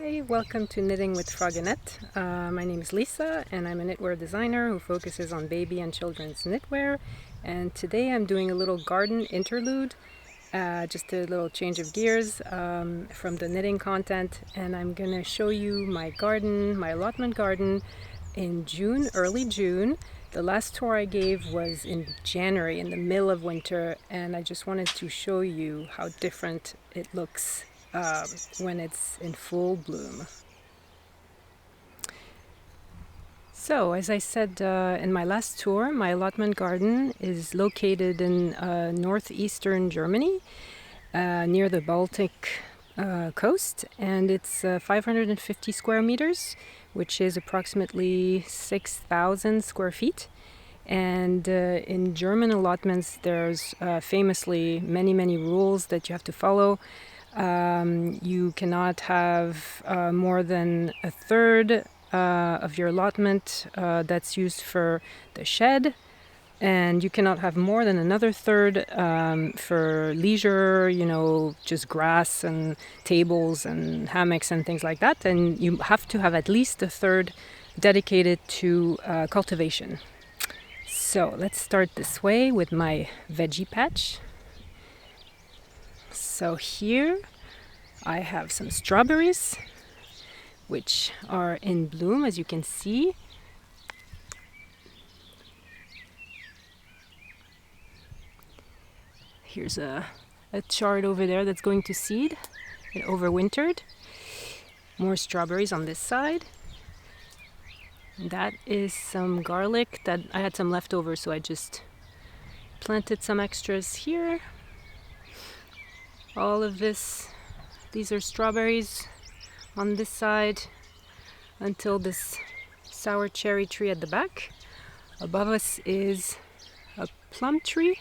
Hi, welcome to Knitting with Frogginette. My name is Lisa and I'm a knitwear designer who focuses on baby and children's knitwear. And today I'm doing a little garden interlude, just a little change of gears from the knitting content. And I'm going to show you my garden, my allotment garden in June, early June. The last tour I gave was in January, in the middle of winter, and I just wanted to show you how different it looks when it's in full bloom. So, as I said in my last tour, my allotment garden is located in Northeastern Germany, near the Baltic coast, and it's 550 square meters, which is approximately 6,000 square feet. And in German allotments, there's famously many rules that you have to follow. You cannot have more than a third of your allotment that's used for the shed, and you cannot have more than another third for leisure, just grass and tables and hammocks and things like that. And you have to have at least a third dedicated to cultivation. So let's start this way with my veggie patch. So here I have some strawberries, which are in bloom, as you can see. Here's a chard over there that's going to seed. It overwintered. More strawberries on this side. That is some garlic that I had some leftover, so I just planted some extras here. All of these are strawberries on this side until this sour cherry tree at the back. Above us is a plum tree.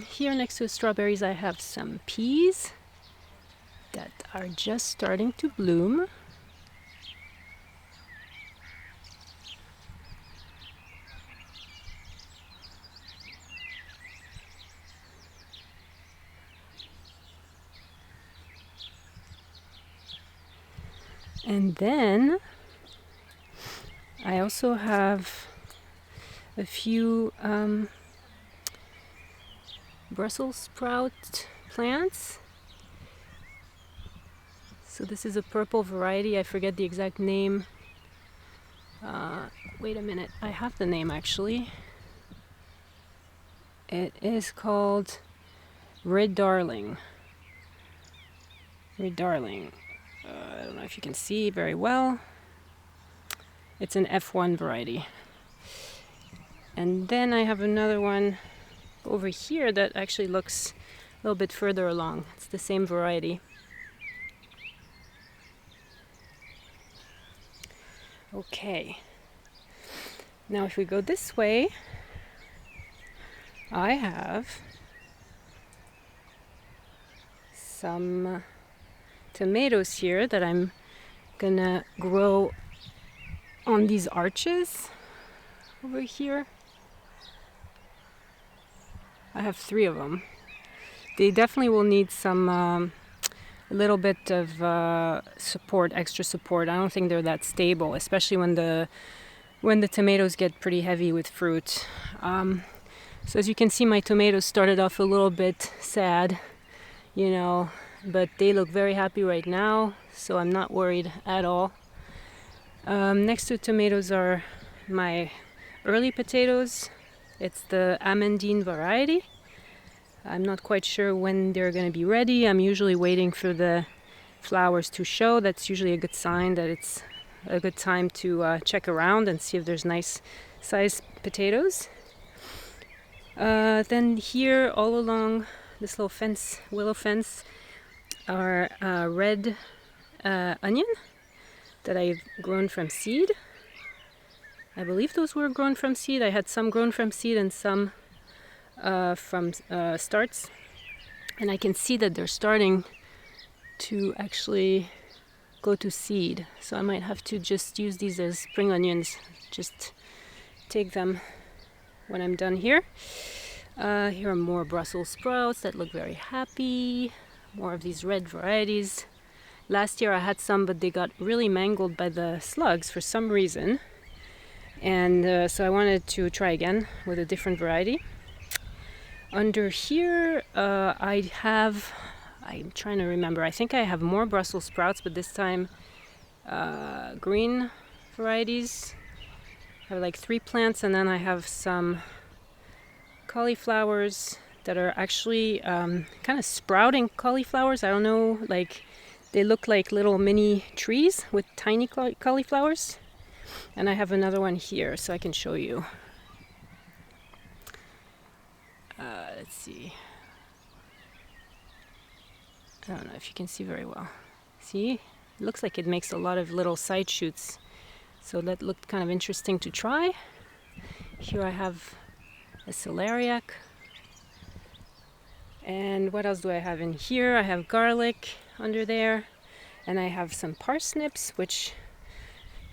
Here next to the strawberries I have some peas that are just starting to bloom. And then I also have a few Brussels sprout plants. So this is a purple variety. I forget the exact name. Wait a minute, I have the name actually. It is called Red Darling. Red Darling. I don't know if you can see very well. It's an F1 variety. And then I have another one over here that actually looks a little bit further along. It's the same variety. Okay. Now if we go this way, I have some tomatoes here that I'm gonna grow on these arches over here. I have 3 of them. They definitely will need some a little bit of support, extra support. I don't think they're that stable, especially when the tomatoes get pretty heavy with fruit. So as you can see, my tomatoes started off a little bit sad, but they look very happy right now, so I'm not worried at all. Next to tomatoes are my early potatoes. It's the Amandine variety. I'm not quite sure when they're going to be ready. I'm usually waiting for the flowers to show. That's usually a good sign that it's a good time to check around and see if there's nice sized potatoes. Then here all along this little fence, willow fence, are red onion that I've grown from seed. I believe those were grown from seed. I had some grown from seed and some from starts. And I can see that they're starting to actually go to seed. So I might have to just use these as spring onions. Just take them when I'm done here. Here are more Brussels sprouts that look very happy. More of these red varieties. Last year I had some, but they got really mangled by the slugs for some reason. And so I wanted to try again with a different variety. Under here I'm trying to remember, I think I have more Brussels sprouts, but this time green varieties. I have like 3 plants, and then I have some cauliflowers that are actually kind of sprouting cauliflowers. I don't know, like they look like little mini trees with tiny cauliflowers. And I have another one here, so I can show you. Let's see. I don't know if you can see very well. See? It looks like it makes a lot of little side shoots. So that looked kind of interesting to try. Here I have a celeriac. And what else do I have in here? I have garlic under there. And I have some parsnips, which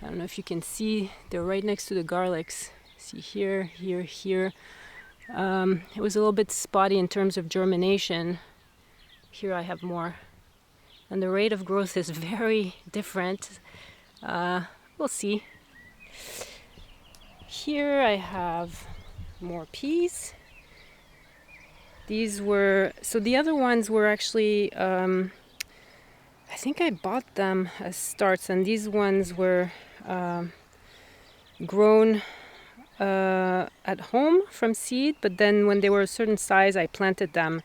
I don't know if you can see. They're right next to the garlics. See here, here, here. It was a little bit spotty in terms of germination. Here I have more. And the rate of growth is very different. We'll see. Here I have more peas. These were, so the other ones were actually, I think I bought them as starts, and these ones were grown at home from seed, but then when they were a certain size, I planted them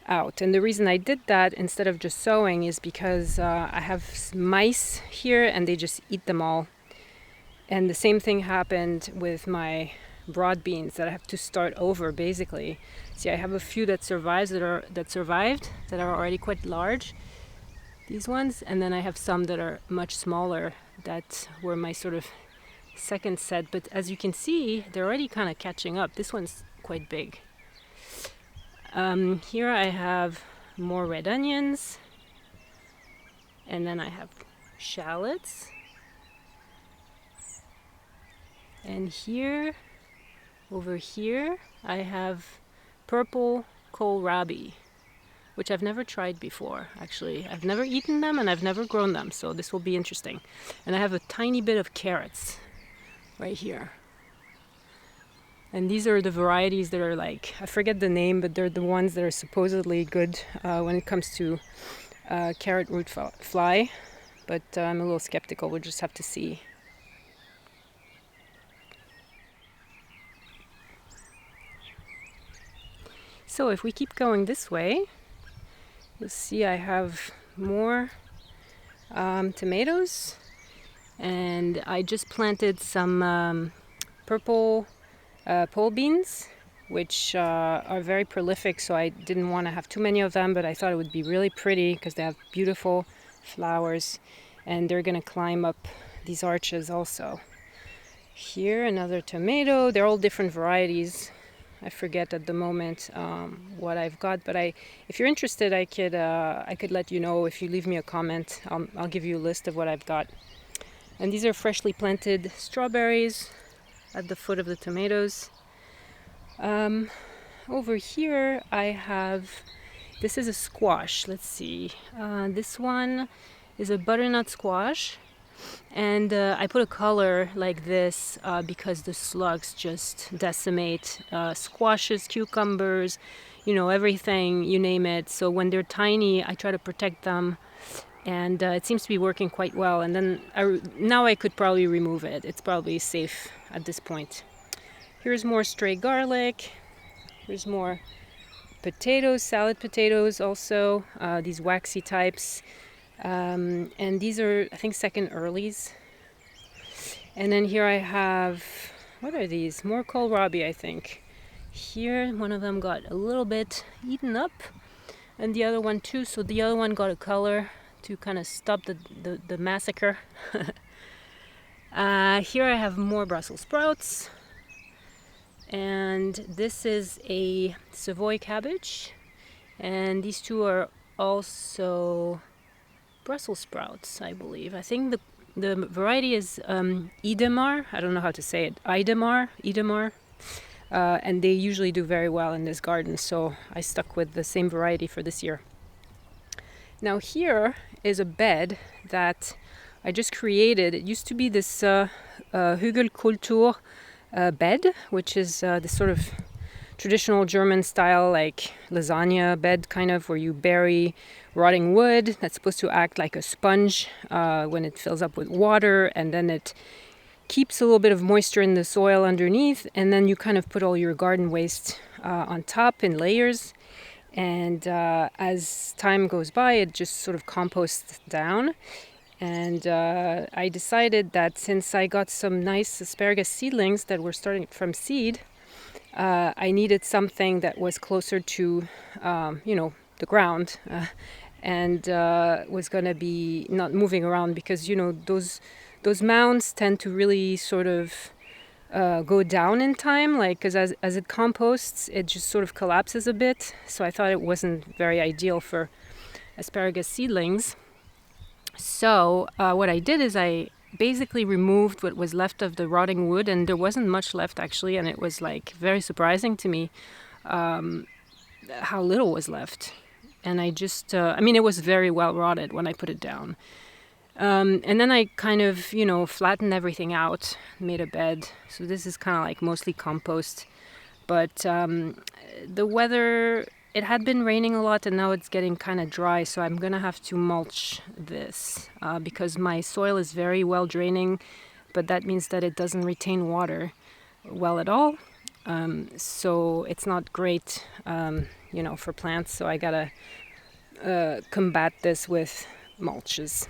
out. And the reason I did that instead of just sowing is because I have mice here and they just eat them all. And the same thing happened with my broad beans that I have to start over basically. See, I have a few that survived that are already quite large, these ones, and then I have some that are much smaller that were my sort of second set. But as you can see, they're already kind of catching up. This one's quite big. Here I have more red onions, and then I have shallots, and here, over here, I have purple kohlrabi, which I've never tried before, actually. I've never eaten them and I've never grown them, so this will be interesting. And I have a tiny bit of carrots right here. And these are the varieties that are like, I forget the name, but they're the ones that are supposedly good when it comes to carrot root fly. But I'm a little skeptical, we'll just have to see. So if we keep going this way, you'll see I have more tomatoes, and I just planted some purple pole beans, which are very prolific, so I didn't want to have too many of them, but I thought it would be really pretty because they have beautiful flowers and they're going to climb up these arches also. Here another tomato. They're all different varieties. I forget at the moment what I've got, but if you're interested, I could let you know if you leave me a comment. I'll give you a list of what I've got. And these are freshly planted strawberries at the foot of the tomatoes. Over here I have, this is a squash. Let's see. This one is a butternut squash. And I put a color like this because the slugs just decimate squashes, cucumbers, everything, you name it. So when they're tiny, I try to protect them, and it seems to be working quite well. And then now I could probably remove it. It's probably safe at this point. Here's more stray garlic. Here's more potatoes, salad potatoes also, these waxy types. And these are, I think, second earlies. And then here I have, what are these? More kohlrabi, I think. Here, one of them got a little bit eaten up, and the other one too. So the other one got a color to kind of stop the massacre. Here I have more Brussels sprouts. And this is a Savoy cabbage. And these two are also Brussels sprouts, I believe. I think the variety is Idemar. I don't know how to say it. Idemar. and they usually do very well in this garden, so I stuck with the same variety for this year. Now here is a bed that I just created. It used to be this Hügelkultur bed, which is this sort of traditional German style, like lasagna bed, kind of, where you bury rotting wood that's supposed to act like a sponge when it fills up with water, and then it keeps a little bit of moisture in the soil underneath, and then you kind of put all your garden waste on top in layers. And as time goes by, it just sort of composts down. And I decided that since I got some nice asparagus seedlings that were starting from seed, I needed something that was closer to, the ground, and was going to be not moving around, because, those mounds tend to really sort of go down in time, like, because as it composts, it just sort of collapses a bit. So I thought it wasn't very ideal for asparagus seedlings. So what I did is I basically removed what was left of the rotting wood, and there wasn't much left actually, and it was like very surprising to me how little was left. And I just, it was very well rotted when I put it down. And then I kind of, flattened everything out, made a bed. So this is kind of like mostly compost. But the weather, it had been raining a lot, and now it's getting kind of dry. So I'm going to have to mulch this because my soil is very well draining, but that means that it doesn't retain water well at all. So it's not great, for plants. So I got to combat this with mulches.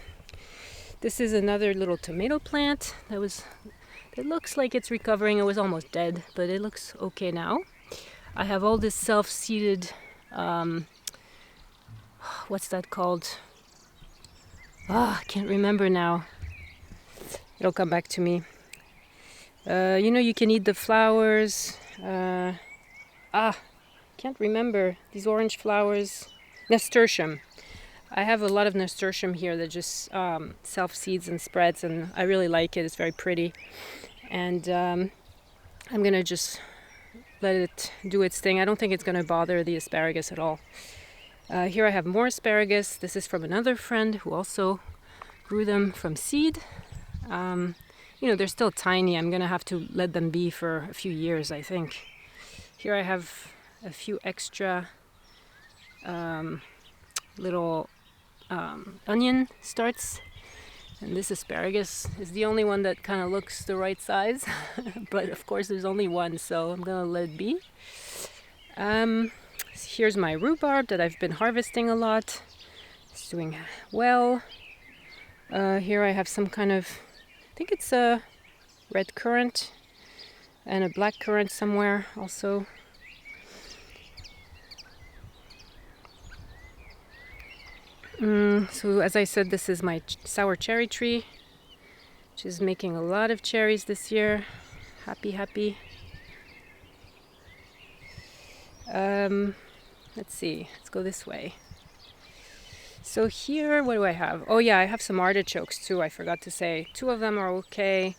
This is another little tomato plant it looks like it's recovering. It was almost dead, but it looks okay now. I have all this self-seeded, what's that called? I can't remember now. It'll come back to me. You can eat the flowers. Can't remember. These orange flowers. Nasturtium. I have a lot of nasturtium here that just self-seeds and spreads, and I really like it. It's very pretty. And I'm going to just let it do its thing. I don't think it's going to bother the asparagus at all. Here I have more asparagus. This is from another friend who also grew them from seed. They're still tiny. I'm going to have to let them be for a few years, I think. Here I have a few extra little onion starts, and this asparagus is the only one that kind of looks the right size. But of course there's only one, so I'm gonna let it be. Here's my rhubarb that I've been harvesting a lot. It's doing well. Here I have some kind of, I think it's a red currant and a black currant somewhere also. So as I said, this is my sour cherry tree, which is making a lot of cherries this year. Happy. Let's see, let's go this way. So here, what do I have? Oh yeah, I have some artichokes too, I forgot to say. 2 of them are okay,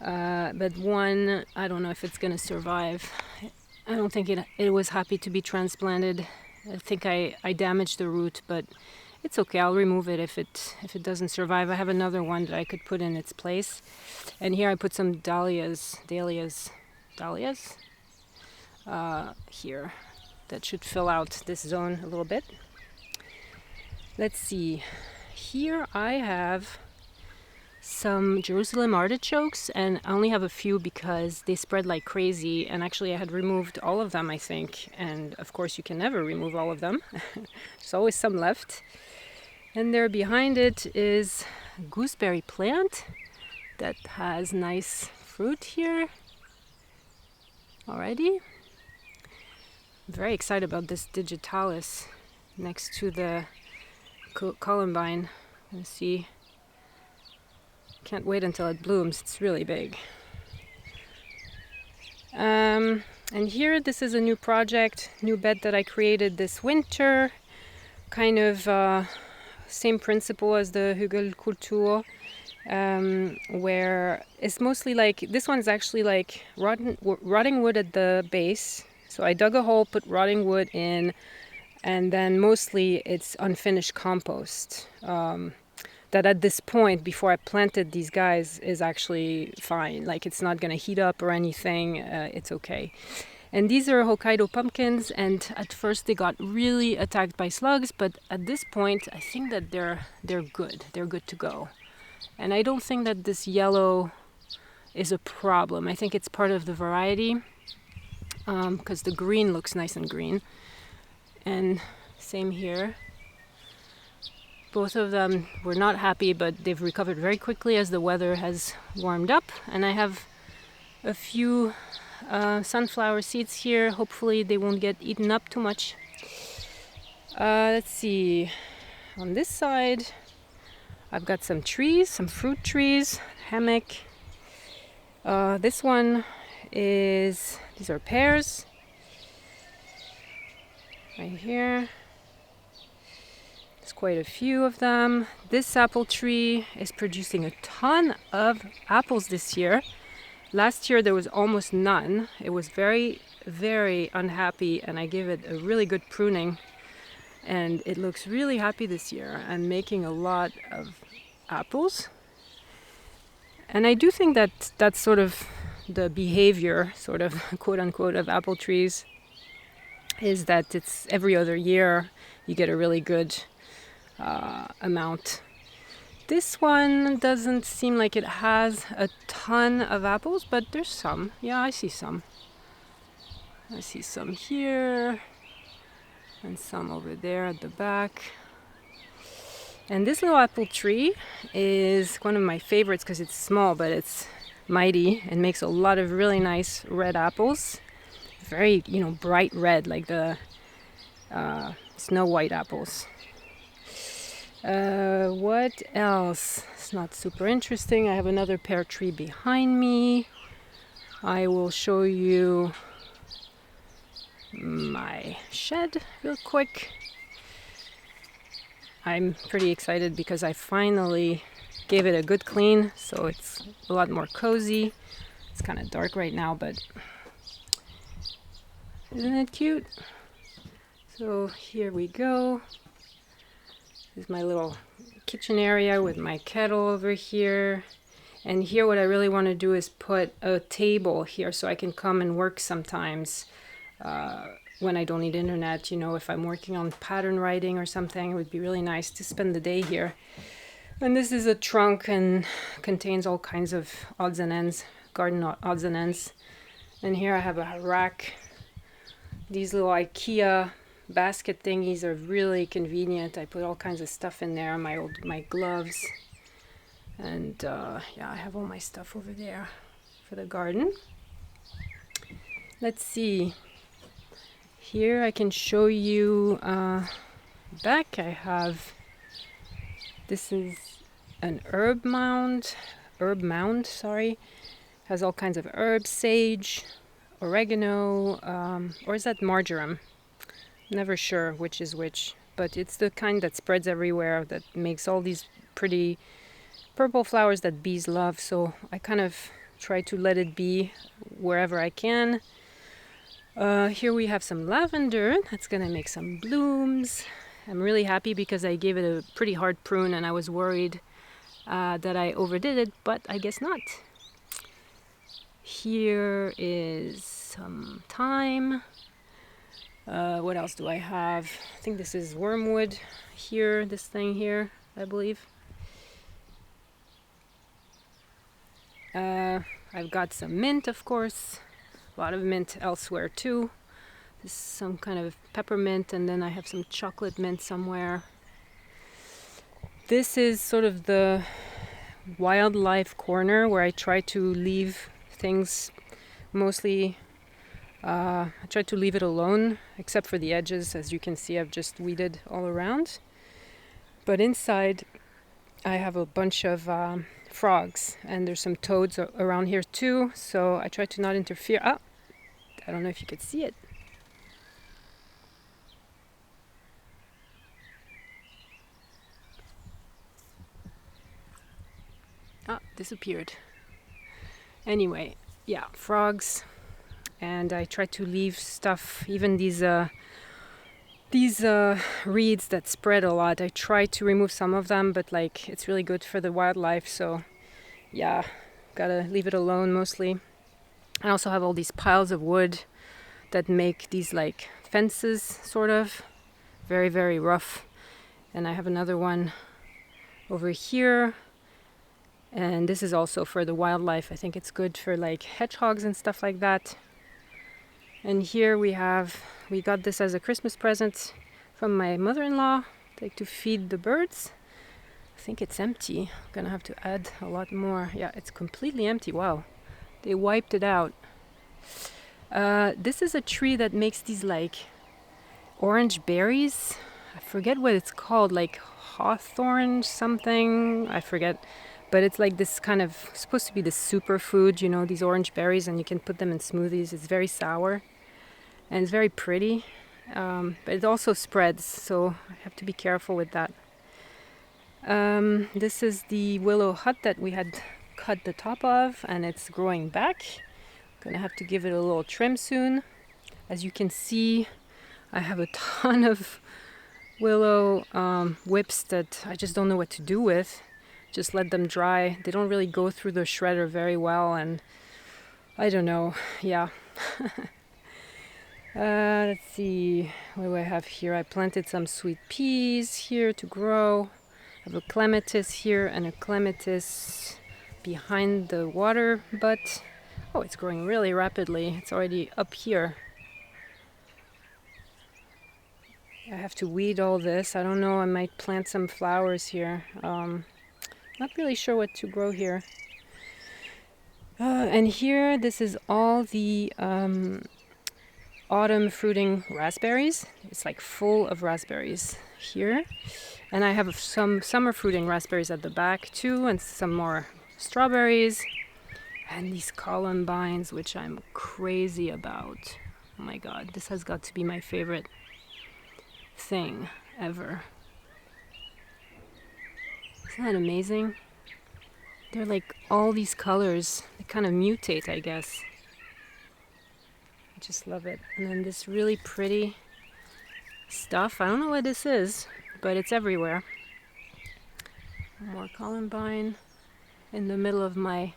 but one, I don't know if it's gonna survive. I don't think it was happy to be transplanted. I think I damaged the root, but it's okay. I'll remove it if it doesn't survive. I have another one that I could put in its place. And here I put some dahlias here that should fill out this zone a little bit. Let's see. Here I have some Jerusalem artichokes, and I only have a few because they spread like crazy, and actually I had removed all of them, I think. And of course you can never remove all of them. There's always some left. And there behind it is a gooseberry plant that has nice fruit here already. I'm very excited about this digitalis next to the columbine. Let's see. Can't wait until it blooms. It's really big. And here, this is a new project, new bed that I created this winter. Kind of same principle as the Hügelkultur. where it's mostly like, this one's actually like rotting wood at the base. So I dug a hole, put rotting wood in, and then mostly it's unfinished compost. That at this point, before I planted these guys, is actually fine. Like, it's not going to heat up or anything. It's okay. And these are Hokkaido pumpkins, and at first they got really attacked by slugs, but at this point I think that they're good. They're good to go. And I don't think that this yellow is a problem. I think it's part of the variety, because the green looks nice and green. And same here. Both of them were not happy, but they've recovered very quickly as the weather has warmed up. And I have a few sunflower seeds here. Hopefully they won't get eaten up too much. Let's see. On this side, I've got some trees, some fruit trees, hammock. This one is, these are pears. Right here. There's quite a few of them. This apple tree is producing a ton of apples this year. Last year there was almost none. It was very, very unhappy, and I gave it a really good pruning. And it looks really happy this year and making a lot of apples. And I do think that that's sort of the behavior, sort of quote unquote, of apple trees, is that it's every other year you get a really good amount. This one doesn't seem like it has a ton of apples, but there's some. Yeah, I see some. I see some here and some over there at the back. And this little apple tree is one of my favorites because it's small, but it's mighty and makes a lot of really nice red apples. Very, bright red, like the Snow White apples. What else? It's not super interesting. I have another pear tree behind me. I will show you my shed real quick. I'm pretty excited because I finally gave it a good clean, so it's a lot more cozy. It's kind of dark right now, but isn't it cute? So here we go. This is my little kitchen area with my kettle over here. And here what I really want to do is put a table here so I can come and work sometimes when I don't need internet. If I'm working on pattern writing or something, it would be really nice to spend the day here. And this is a trunk and contains all kinds of odds and ends, garden odds and ends. And here I have a rack. These little IKEA basket thingies are really convenient. I put all kinds of stuff in there, my gloves, and I have all my stuff over there for the garden. Let's see. Here I can show you back. I have, this is an herb mound, has all kinds of herbs, sage, oregano, or is that marjoram? Never sure which is which, but it's the kind that spreads everywhere, that makes all these pretty purple flowers that bees love. So I kind of try to let it be wherever I can. Here we have some lavender that's gonna make some blooms. I'm really happy because I gave it a pretty hard prune and I was worried that I overdid it, but I guess not. Here is some thyme. What else do I have? I think this is wormwood here, this thing here, I believe. I've got some mint, of course. A lot of mint elsewhere too. This is some kind of peppermint, and then I have some chocolate mint somewhere. This is sort of the wildlife corner where I try to leave things mostly. I try to leave it alone, except for the edges. As you can see, I've just weeded all around. But inside, I have a bunch of frogs, and there's some toads around here too, so I try to not interfere. I don't know if you could see it. disappeared. Anyway, yeah, frogs. And I try to leave stuff, even these reeds that spread a lot. I try to remove some of them, but like it's really good for the wildlife. So yeah, gotta leave it alone mostly. I also have all these piles of wood that make these like fences, sort of. Very, very rough. And I have another one over here. And this is also for the wildlife. I think it's good for like hedgehogs and stuff like that. And here we got this as a Christmas present from my mother-in-law, like to feed the birds. I think it's empty. I'm gonna have to add a lot more. Yeah, it's completely empty. Wow, they wiped it out. This is a tree that makes these like orange berries. I forget what it's called, like hawthorn something. I forget. But it's like this kind of, supposed to be the superfood, you know, these orange berries, and you can put them in smoothies. It's very sour and it's very pretty. But it also spreads, so I have to be careful with that. This is the willow hut that we had cut the top of, and it's growing back. Gonna have to give it a little trim soon. As you can see, I have a ton of willow whips that I just don't know what to do with. Just let them dry. They don't really go through the shredder very well, and I don't know. Yeah. Let's see, what do I have here? I planted some sweet peas here to grow. I have a clematis here and a clematis behind the water butt. Oh, it's growing really rapidly. It's already up here. I have to weed all this. I don't know, I might plant some flowers here. Not really sure what to grow here. And here, this is all the autumn fruiting raspberries. It's like full of raspberries here. And I have some summer fruiting raspberries at the back too, and some more strawberries. And these columbines, which I'm crazy about. Oh my god, this has got to be my favorite thing ever. Isn't that amazing? They're like all these colors. They kind of mutate, I guess. I just love it. And then this really pretty stuff. I don't know what this is, but it's everywhere. More columbine in the middle of my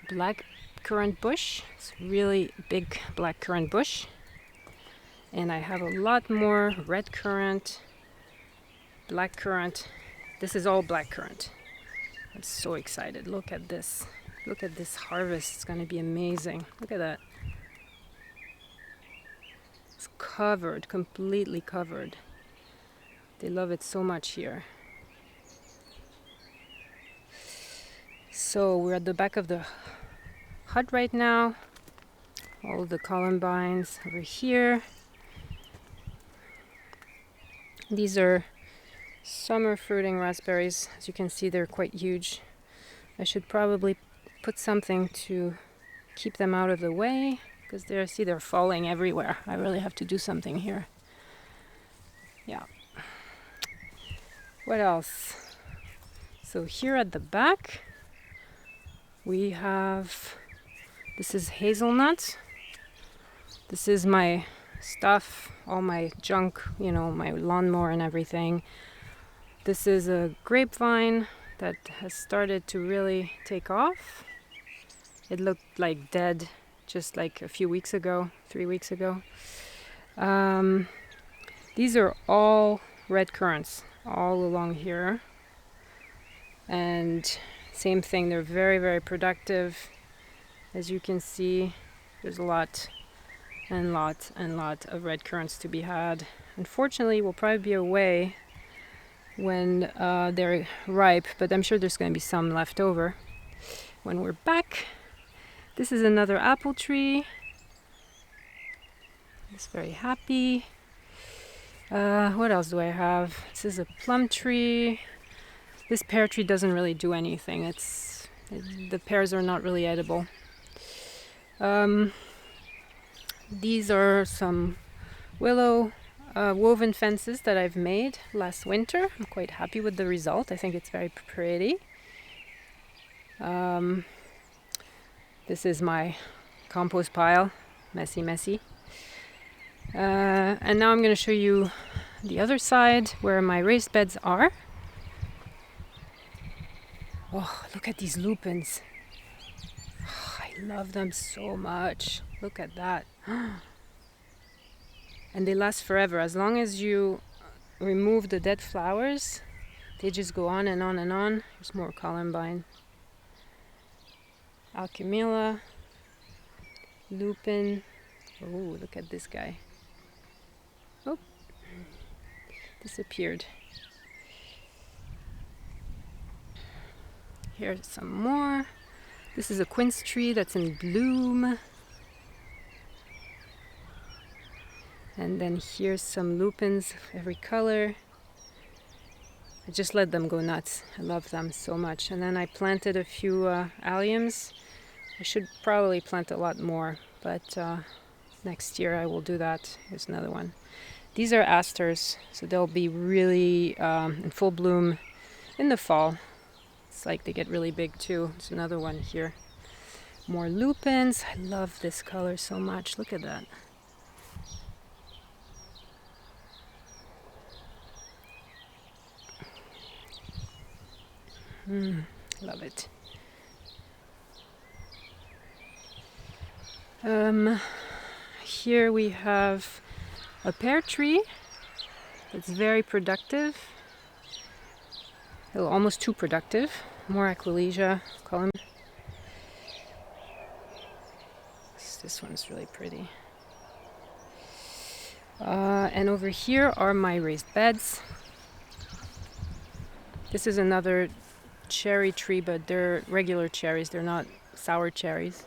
black currant bush. It's a really big black currant bush. And I have a lot more red currant, black currant. This is all black currant. I'm so excited. Look at this. Look at this harvest. It's going to be amazing. Look at that. It's covered, completely covered. They love it so much here. So we're at the back of the hut right now. All the columbines over here. These are summer fruiting raspberries. As you can see, they're quite huge. I should probably put something to keep them out of the way, because they're falling everywhere. I really have to do something here. Yeah. What else? So here at the back, we have, this is hazelnut. This is my stuff, all my junk, you know, my lawnmower and everything. This is a grapevine that has started to really take off. It looked like dead just like a few weeks ago, 3 weeks ago. These are all red currants all along here. And same thing, they're very, very productive. As you can see, there's a lot and lot and lot of red currants to be had. Unfortunately, we'll probably be away when they're ripe, but I'm sure there's going to be some left over when we're back. This is another apple tree. It's very happy. What else do I have? This is a plum tree. This pear tree doesn't really do anything. The pears are not really edible. These are some willow woven fences that I've made last winter. I'm quite happy with the result. I think it's very pretty. This is my compost pile, messy. And now I'm going to show you the other side where my raised beds are. Oh, look at these lupins. Oh, I love them so much. Look at that. And they last forever. As long as you remove the dead flowers, they just go on and on and on. There's more columbine. Alchemilla, lupin. Oh, look at this guy. Oh, disappeared. Here's some more. This is a quince tree that's in bloom. And then here's some lupins of every color. I just let them go nuts. I love them so much. And then I planted a few alliums. I should probably plant a lot more, but next year I will do that. Here's another one. These are asters, so they'll be really in full bloom in the fall. It's like they get really big too. There's another one here. More lupins. I love this color so much. Look at that. Love it. Here we have a pear tree that's very productive. Almost too productive. More Aquilegia column. This one's really pretty. And over here are my raised beds. This is another cherry tree, but they're regular cherries. They're not sour cherries.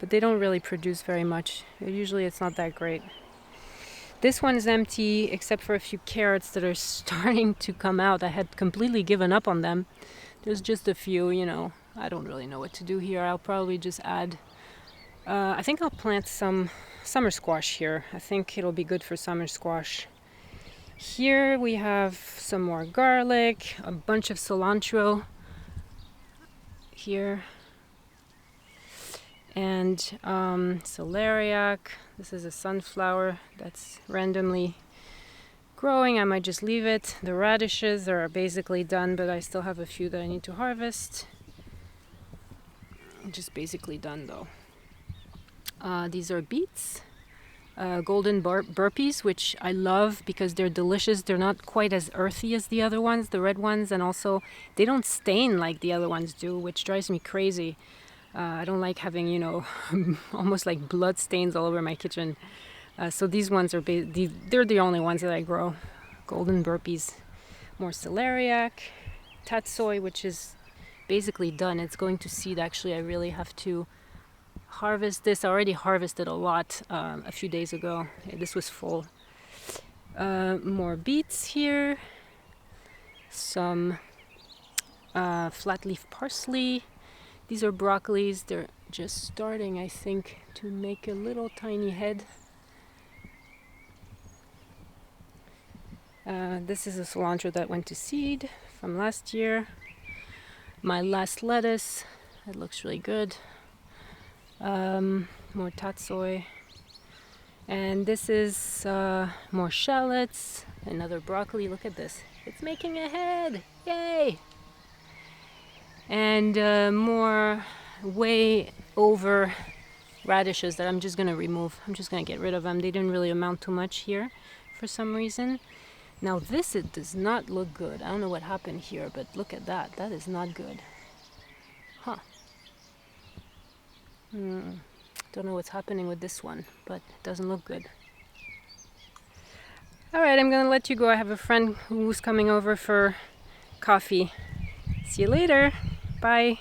But they don't really produce very much. Usually it's not that great. This one's empty except for a few carrots that are starting to come out. I had completely given up on them. There's just a few, you know. I don't really know what to do here. I'll probably just add... I think I'll plant some summer squash here. I think it'll be good for summer squash. Here we have some more garlic, a bunch of cilantro here. And celeriac. This is a sunflower that's randomly growing. I might just leave it. The radishes are basically done, but I still have a few that I need to harvest. Just basically done though. These are beets. Golden burpees, which I love because they're delicious. They're not quite as earthy as the other ones, the red ones, and also they don't stain like the other ones do, which drives me crazy. I don't like having, you know, almost like blood stains all over my kitchen. So these ones are, they're the only ones that I grow. Golden burpees. More celeriac. Tatsoi, which is basically done. It's going to seed, actually. I really have to harvest this. I already harvested a lot a few days ago. This was full. More beets here. Some flat leaf parsley. These are broccolis. They're just starting, I think, to make a little tiny head. This is a cilantro that went to seed from last year. My last lettuce. It looks really good. More tatsoi. And this is more shallots. Another broccoli. Look at this. It's making a head. Yay! And more way over radishes that I'm just going to remove. I'm just going to get rid of them. They didn't really amount to much here for some reason. Now this, it does not look good. I don't know what happened here, but look at that. That is not good. Huh. Don't know what's happening with this one, but it doesn't look good. Alright, I'm going to let you go. I have a friend who's coming over for coffee. See you later. Bye.